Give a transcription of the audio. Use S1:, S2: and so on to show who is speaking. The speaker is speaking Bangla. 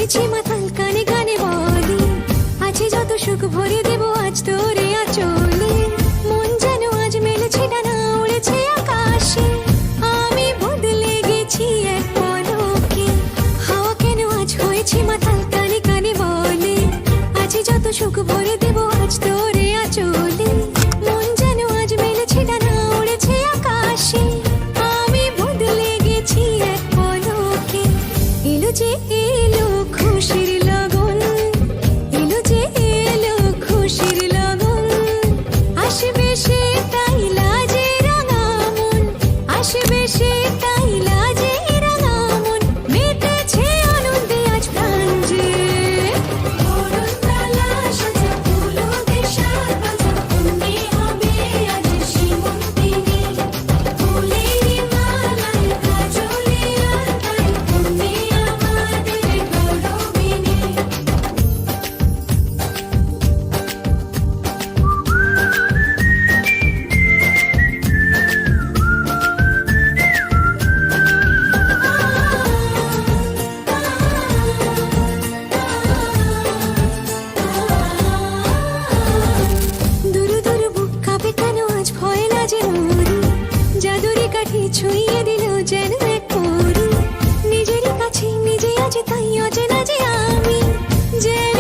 S1: হয়েছি মাতাল, কানে কানে বলি আছে যত সুখ ভরে দেব আজ তোরে আঁচলে। মন যেন আজ মেলেছে ডানা, উড়েছে আকাশে, আমি বদলে গেছি এক পলকে। হাওয়া কেন আজ হয়েছে মাতাল, কানে কানে বলে আছে যত সুখ ভরে দেব আজ তোরে আঁচলে। মন যেন আজ মেলেছে ডানা, উড়েছে আকাশে, আমি বদলে গেছি এক পলকে। এলো যে এলো খুশির লগন, এলো যে এলো খুশির লগন, আসবে সে তাই লাজে রাঙা মন, আসবে সে তাই লাজে রাঙা মন, মেতেছে আনন্দে আজ প্রাণ যে। বরণডালা সাজা ফুলদের সাজ বাজা, কন্যে হবে আজ সীমন্তিনী। ফুলের মালায় কাজলে আর গায়ে, কন্যে আমাদের গৌরবিনী। দুরু দুরু বুক কাঁপে কেন আজ ভয় লাজে মরি, জাদুরি কাঠি ছুঁয়ে দিল যেন এক পরি। নিজেরই কাছে নিজে আছে তাই অচেনা যে আমি, যেন